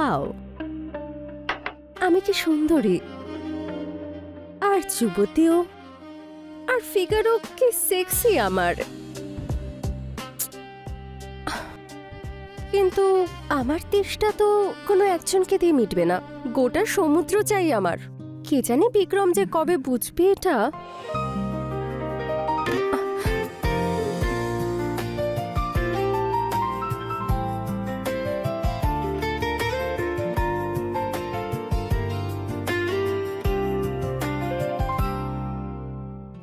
Wow, আমি কি সুন্দরী, আর যুবতীও, আর ফিগারও কি সেক্সি আমার। কিন্তু আমার তেষ্টা তো কোনো একজনকে দিয়ে মিটবে না, গোটা সমুদ্র চাই আমার। কে জানে বিক্রম যে কবে বুঝবে এটা।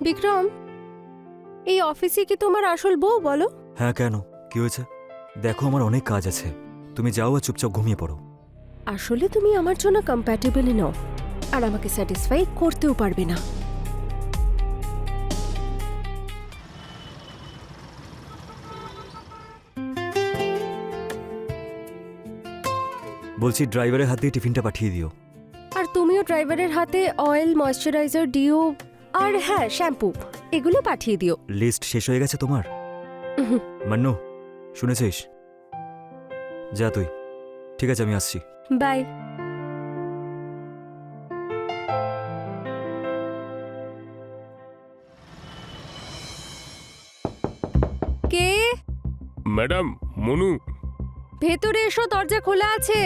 বিক্রম, এই অফিসে কি তোমার আসল বউ বলো? হ্যাঁ, কেন, কি হয়েছে? দেখো, আমার অনেক কাজ আছে, তুমি যাও আর চুপচাপ ঘুমিয়ে পড়ো। আসলে তুমি আমার জন্য কম্প্যাটেবলই নও, আর আমাকে স্যাটিসফাই করতেও পারবে না। বলছি ড্রাইভারের হাত দিয়ে টিফিনটা পাঠিয়ে দিও। আর তুমিও ড্রাইভারের হাতে অয়েল, ময়শ্চারাইজার, ডিও আর হ্যাঁ শ্যাম্পু এগুলো পাঠিয়ে দিও। লিস্ট শেষ হয়ে গেছে তোমার? মান্নু, শুনেছিস? যা তুই। ঠিক আছে, আমি আসছি। বাই। কে? ম্যাডাম, মনু। ভেতরে এসো, দরজা খোলা আছে।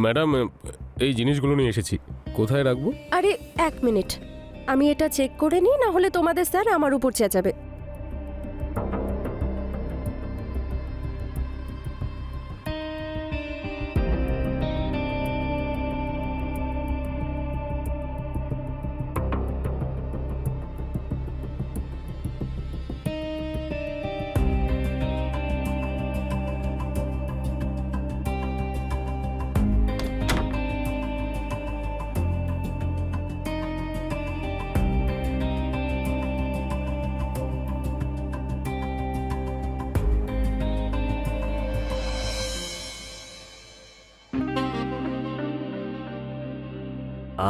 ম্যাডাম, এই জিনিসগুলো নিয়ে এসেছি, কোথায় রাখবো? আরে 1 মিনিট, আমি এটা চেক করে নিই, না হলে তোমাদের স্যার আমার উপর চেঁচাবে।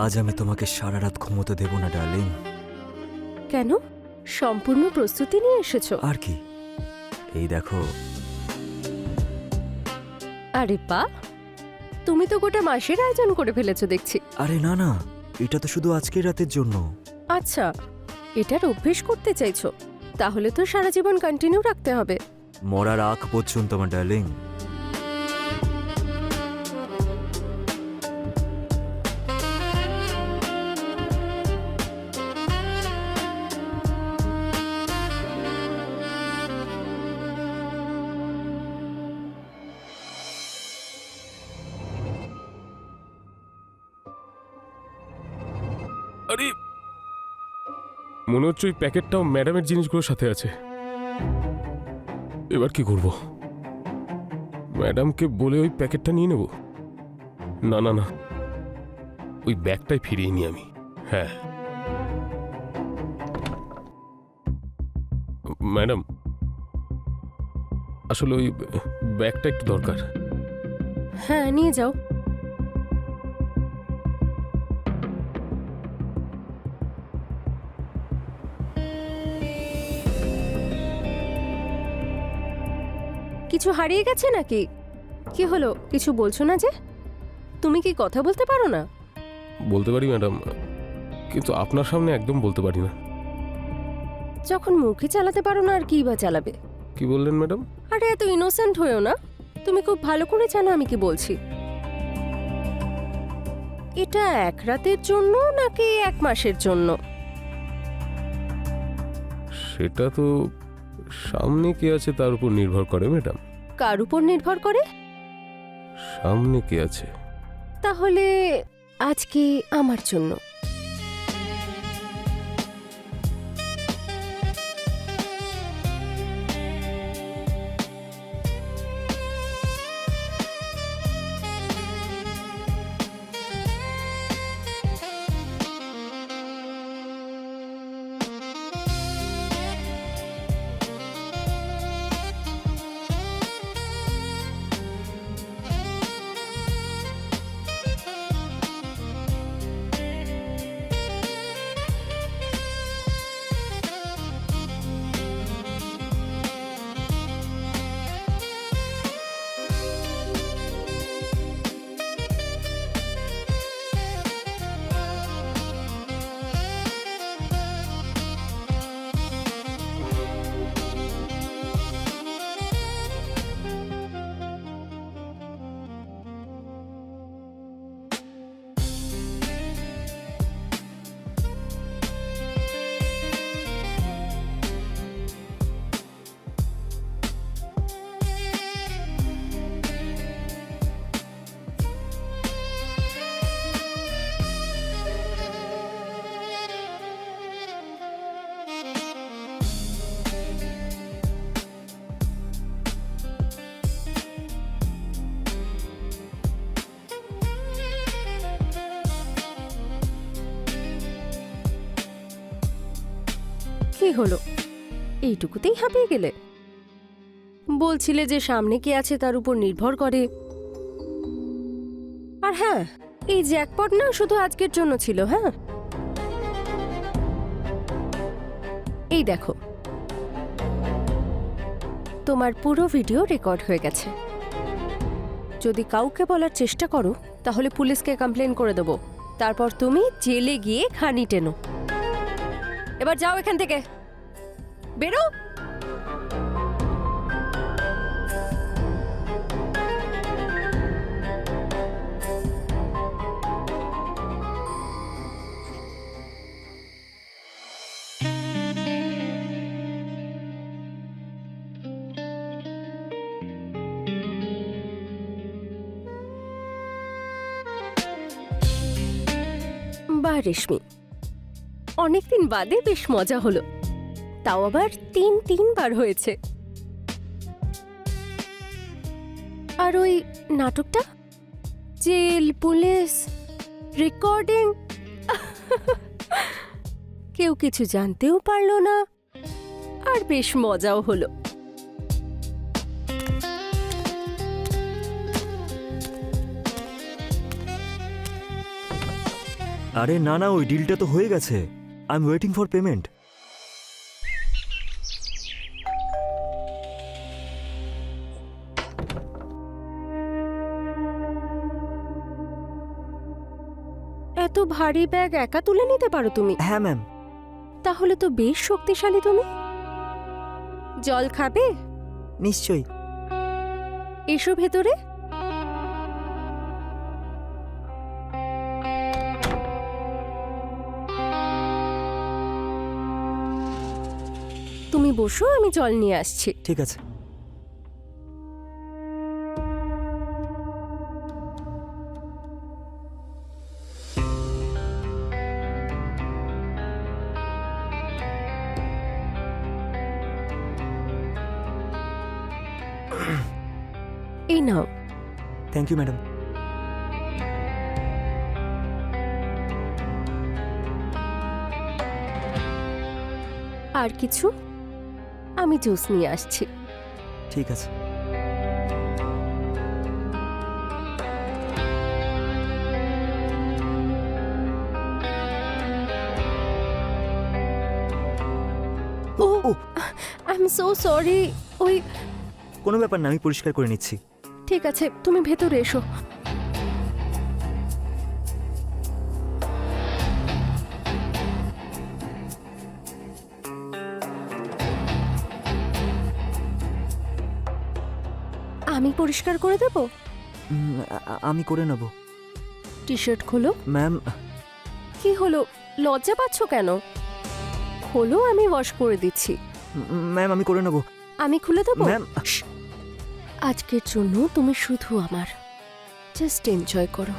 আজ আমি তোমাকে সারা রাত ঘুমোতে দেব না ডার্লিং। কেন? সম্পূর্ণ প্রস্তুতি নিয়ে এসেছো? আর কি, এই দেখো। আরে বাহ, তুমি তো গোটা মাসের আয়োজন করে ফেলেছো দেখছি। আরে না না, এটা তো শুধু আজকের রাতের জন্য। আচ্ছা, এটার অভ্যেস করতে চাইছো? তাহলে তো সারা জীবন কন্টিনিউ রাখতে হবে। মরার আগ পর্যন্ত আমার ডার্লিং। আরে, মনে হচ্ছে ওই প্যাকেটটাও ম্যাডামের জিনিসগুলোর সাথে আছে। এবার কি করব? ম্যাডামকে বলে ওই প্যাকেটটা নিয়ে নেব? না না না, ওই ব্যাগটাই ফিরিয়ে নিই আমি। হ্যাঁ ম্যাডাম, আসলে ওই ব্যাগটা একটু দরকার। হ্যাঁ, নিয়ে যাও। কিছু হারিয়ে গেছে নাকি? কি হলো, কিছু বলছো না যে? তুমি কি কথা বলতে পারো না? বলতে পারি ম্যাডাম, কিন্তু আপনার সামনে একদম বলতে পারি না। যখন মুখে চালাতে পারো না, আর কি বা চালাবে? কি বললেন ম্যাডাম? আরে এত ইনোসেন্ট হয়েও না, তুমি খুব ভালো করে জানো আমি কি বলছি। এটা 1 রাতের জন্য নাকি 1 মাসের জন্য? সেটা তো সামনে কে আছে তার উপর নির্ভর করে ম্যাডাম। কার উপর নির্ভর করে? সামনে কে আছে? তাহলে আজকে আমার জন্য। কি হলো, এইটুকুতেই হাঁপিয়ে গেলে? বলছিলে যে সামনে কে আছে তার উপর নির্ভর করে। আর হ্যাঁ, এই জ্যাকপট না শুধু আজকের জন্য ছিল। হ্যাঁ, এই দেখো, তোমার পুরো ভিডিও রেকর্ড হয়ে গেছে। যদি কাউকে বলার চেষ্টা করো তাহলে পুলিশকে কমপ্লেন করে দেবো, তারপর তুমি জেলে গিয়ে খানি টেনো। এবার যাও এখান থেকে, বেরো। বাহ রেশমি, অনেকদিন বাদে বেশ মজা হলো, তাও আবার তিনবার হয়েছে। আর ওই নাটকটা, জেল, পুলিশ, রেকর্ডিং, কেউ কিছু জানতেও পারলো না, আর বেশ মজাও হলো। আরে না না, ওই ডিলটা তো হয়ে গেছে। I am waiting for payment. এত ভারী ব্যাগ একা তুলে নিতে পারো তুমি? হ্যাঁ ম্যাম। তাহলে তো বেশ শক্তিশালী তুমি। জল খাবে? নিশ্চয়ই। এসো ভেতরে। তুমি বসো, আমি জল নিয়ে আসছি। ঠিক আছে। এই নাও। Thank you madam. আর কিছু? আমি জুস নিয়ে আসছি। ঠিক আছে। Oh I am so sorry. ওই কোনো ব্যাপার না, আমি পরিষ্কার করে নিচ্ছি। ঠিক আছে, তুমি ভেতরে এসো। আমি পরিষ্কার করে দেব। আমি করে নেব। টি শার্ট খোলো। ম্যাম। কি হলো, লজ্জা পাচ্ছ কেন? খোলো, আমি ওয়াশ করে দিচ্ছি। ম্যাম আমি করে নেব। আমি খুলে দেবো? ম্যাম। আজকের জন্য তুমি শুধু আমার। জাস্ট এনজয় করো।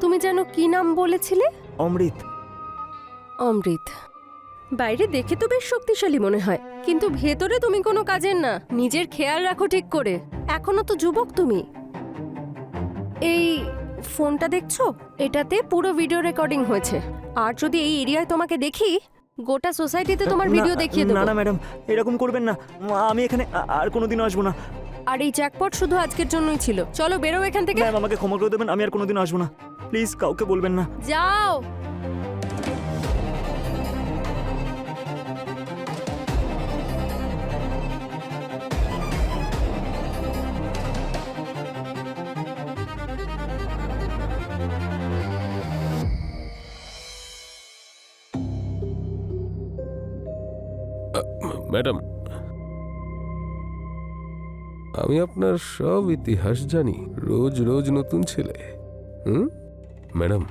তুমি যেন কি নাম বলেছিলে? অমৃত। অমৃত। বাইরে দেখে তো বেশ শক্তিশালী মনে হয়, কিন্তু ভেতরে তুমি কোনো কাজের না। নিজের খেয়াল রাখো ঠিক করে, এখনো তো যুবক তুমি। এই ফোনটা দেখছো, এটাতে পুরো ভিডিও রেকর্ডিং হয়েছে। আর যদি এই এরিয়ায় তোমাকে দেখি, গোটা সোসাইটিতে তোমার ভিডিও দেখিয়ে দেবো। না না ম্যাডাম, এরকম করবেন না। আমি এখানে আর কোনোদিনও আসবো না। আর এই জ্যাকপট শুধু আজকের জন্যই ছিল। চলো বেরো এখান থেকে। ম্যাম আমাকে ক্ষমা করে দেবেন, আমি আর কোনোদিনও আসবো না। প্লিজ কাউকে বলবেন না। যাও। ম্যাডাম, আমি আপনার সব ইতিহাস জানি। রোজ রোজ নতুন ছেলে। ম্যাডাম,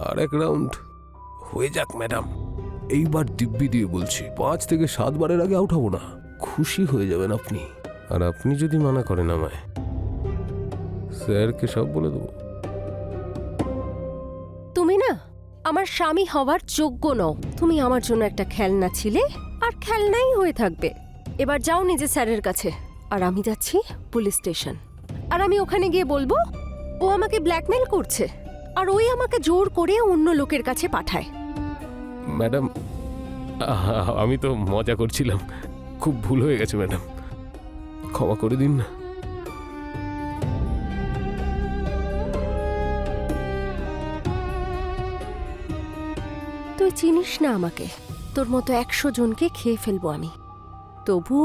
আর এক রাউন্ড হয়ে যাক ম্যাডাম। এইবার দিব্যি দিয়ে বলছি, 5 থেকে 7 বারের আগে আউট হব না। খুশি হয়ে যাবেন আপনি। আর আপনি যদি মানা করেন আমায়, স্যারকে সব বলে দেবো। তুমি না আমার স্বামী হওয়ার যোগ্য নও। তুমি আমার জন্য একটা খেলনা ছিলে, আর খেলনাই হয়ে থাকবে। এবার যাও নিজে স্যারের কাছে, আর আমি যাচ্ছি পুলিশ স্টেশন। আর আমি ওখানে গিয়ে বলবো ও আমাকে ব্ল্যাকমেল করছে, আর ওই আমাকে জোর করে অন্য লোকের কাছে পাঠায়। ম্যাডাম, আমি তো মজা করছিলাম। খুব ভুল হয়ে গেছে ম্যাডাম, ক্ষমা করে দিন না। তুই চিনিস না আমাকে। তোর মতো 100 জনকে খেয়ে ফেলবো আমি, তবু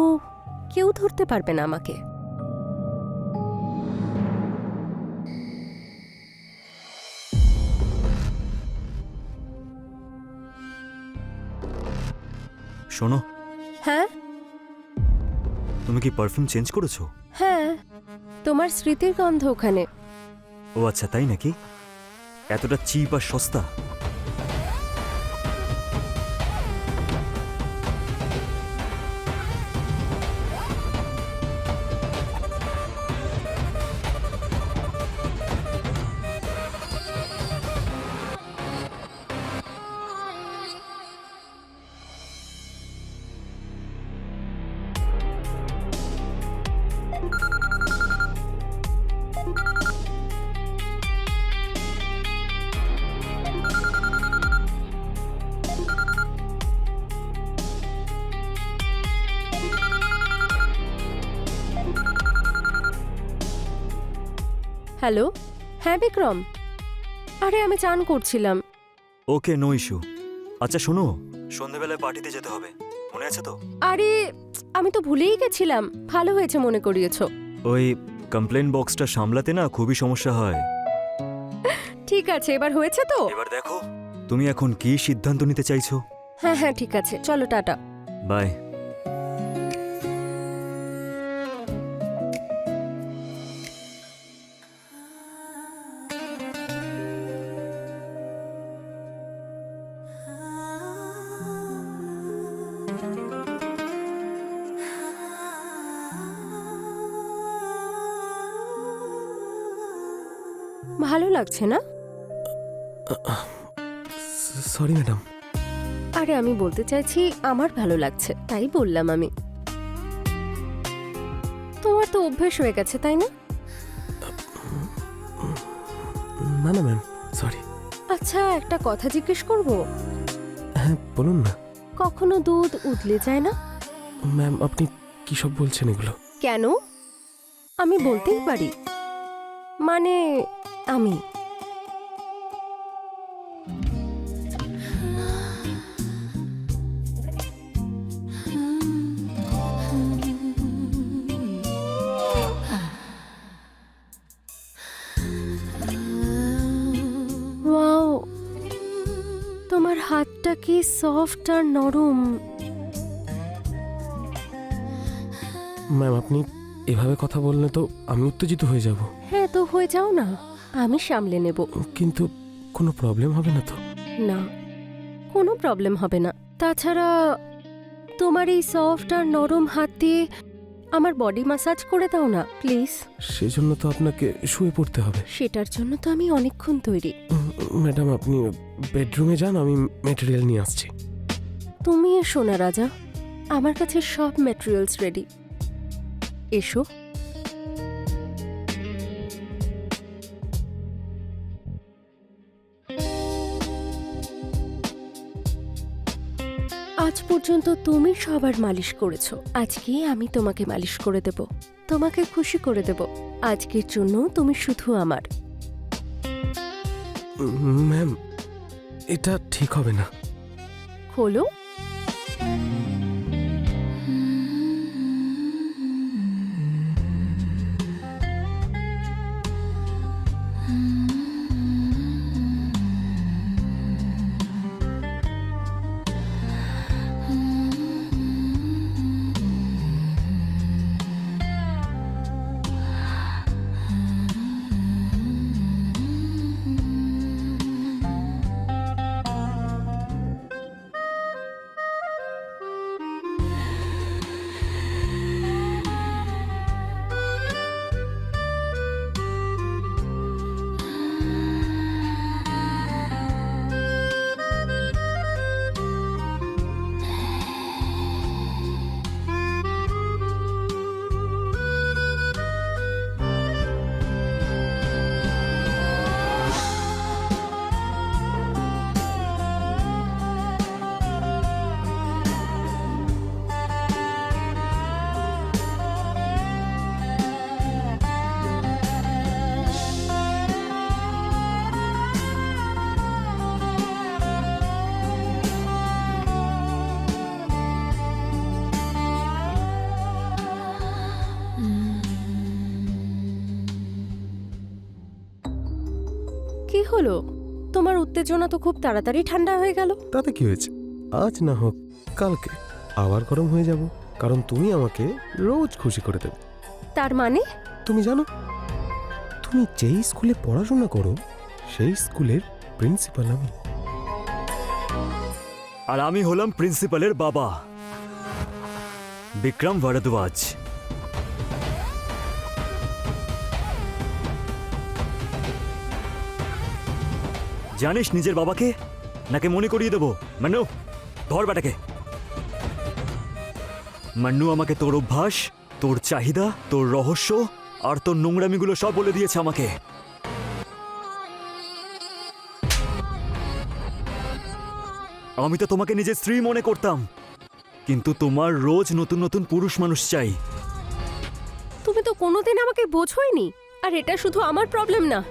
কেউ ধরতে পারবে না আমাকে। শোনো, হ্যাঁ তুমি কি পারফিউম চেঞ্জ করেছো? হ্যাঁ, তোমার স্মৃতির গন্ধ ওখানে। ও আচ্ছা, তাই নাকি? এতটা চিপ আর সস্তা? হ্যালো, হ্যাঁ বিক্রম। আরে আমি চান করছিলাম। ওকে, নো ইস্যু। আচ্ছা শোনো, সন্ধেবেলায় পার্টিতে যেতে হবে, মনে আছে তো? আরে আমি তো ভুলেই গেছিলাম, ভালো হয়েছে মনে করিয়েছো। ওই কমপ্লেন বক্সটা সামলাতে না খুবই সমস্যা হয়। ঠিক আছে, এবার হয়েছে তো? এবার দেখো তুমি এখন কি সিদ্ধান্ত নিতে চাইছো। হ্যাঁ হ্যাঁ ঠিক আছে, চলো টাটা। বাই। ভালো লাগছে না? Sorry madam. আরে আমি বলতে চাইছি আমার ভালো লাগছে, তাই বললাম আমি। তোমার তো অভ্যেস হয়ে গেছে, তাই না? না না ম্যাম, সরি। আচ্ছা একটা কথা জিজ্ঞেস করব? হ্যাঁ বলুন না। কখনো দুধ উতলে যায় না? ম্যাম, আপনি কি সব বলছেন এগুলো? কেন? আমি বলতেই পারি, মানে আমি। ওয়াও, তোমার হাতটা কি সফট আর নরম। ম্যাম, আপনি এভাবে কথা বললে তো আমি উত্তেজিত হয়ে যাব। হ্যাঁ তো হয়ে যাও না, আমি সামলে নেব। কিন্তু কোনো প্রবলেম হবে না তো? না, কোনো প্রবলেম হবে না। তাছাড়া তোমার এই সফট আর নরম হাত দিয়ে আমার বডি ম্যাসাজ করে দাও না প্লিজ। সেজন্য তো আপনাকে শুয়ে পড়তে হবে। সেটার জন্য তো আমি অনেকক্ষণ তৈরি। ম্যাডাম, আপনি বেডরুমে যান, আমি ম্যাটেরিয়াল নিয়ে আসছি। তুমি এসো না রাজা, আমার কাছে সব ম্যাটেরিয়ালস রেডি। এসো। আজ পর্যন্ত তুমি সবার মালিশ করেছো, আজকে আমি তোমাকে মালিশ করে দেব, তোমাকে খুশি করে দেব। আজকের জন্য তুমি শুধু আমার। ম্যাম, এটা ঠিক হবে না। খোলো। কি হলো? তোমার উত্তেজনা তো খুব তাড়াতাড়ি ঠান্ডা হয়ে গেল। তাতে কি হয়েছে? আজ না হোক কালকে আবার গরম হয়ে যাব, কারণ তুমি আমাকে রোজ খুশি করে দেবে। তার মানে? তুমি জানো, তুমি যেই স্কুলে পড়াশোনা করো সেই স্কুলের প্রিন্সিপাল আমি। আর আমি হলাম প্রিন্সিপালের বাবা, বিক্রম ভরদ্বাজ। জানিস নিজের বাবাকে, নাকি মনে করিয়ে দেবো? মান্নু, ধর বেটাকে। মান্নু আমাকে তোর অভ্যাস, তোর চাহিদা, তোর রহস্য আর তোর নোংরামিগুলো সব বলে দিয়েছে আমাকে। আমি তো তোমাকে নিজের স্ত্রী মনে করতাম, কিন্তু তোমার রোজ নতুন নতুন পুরুষ মানুষ চাই। তুমি তো কোনোদিন আমাকে বোঝোইনি। আর এটা শুধু আমার প্রবলেম না,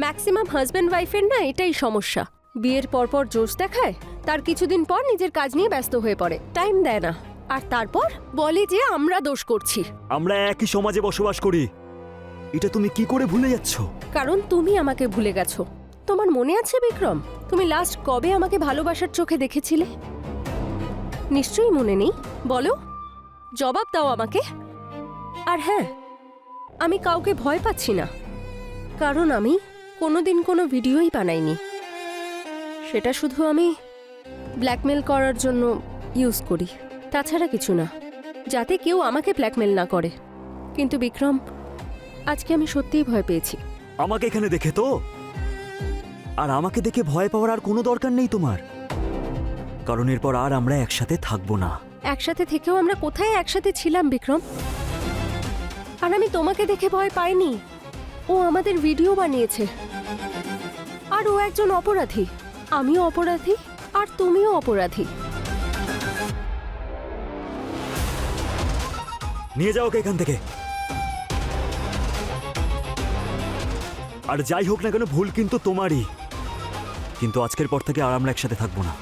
ম্যাক্সিমাম হাজব্যান্ড ওয়াইফের না এটাই সমস্যা। বিয়ের পরপর জোশ দেখায়, তার কিছুদিন পর নিজের কাজ নিয়ে ব্যস্ত হয়ে পড়ে, টাইম দেয় না, আর তারপর বলে যে আমরা দোষ করছি। আমরা একই সমাজে বসবাস করি, এটা তুমি কি করে ভুলে যাচ্ছ? কারণ তুমি আমাকে ভুলে গেছো। তোমার মনে আছে বিক্রম, তুমি লাস্ট কবে আমাকে ভালোবাসার চোখে দেখেছিলে? নিশ্চয়ই মনে নেই। বলো, জবাব দাও আমাকে। আর হ্যাঁ, আমি কাউকে ভয় পাচ্ছি না, কারণ আমি কোনোদিন কোনো ভিডিওই বানাইনি। সেটা শুধু আমি ব্ল্যাকমেল করার জন্য ইউজ করি, তাছাড়া কিছু না, যাতে কেউ আমাকে ব্ল্যাকমেল না করে। কিন্তু বিক্রম, আজকে আমি সত্যিই ভয় পেয়েছি। আমাকে এখানে দেখে তো? আর আমাকে দেখে ভয় পাওয়ার আর কোনো দরকার নেই তোমার, কারণ এরপর আর আমরা একসাথে থাকবো না। একসাথে থেকেও আমরা কোথায় একসাথে ছিলাম বিক্রম? আর আমি তোমাকে দেখে ভয় পাইনি। ও আমাদের ভিডিও বানিয়েছে, আর ও একজন অপরাধী। আমিও অপরাধী, আর তুমিও অপরাধী। নিয়ে যাও ওকে এখান থেকে। আর যাই হোক না কেন, ভুল কিন্তু তোমারই। কিন্তু আজকের পর থেকে আর আমরা একসাথে থাকবো না।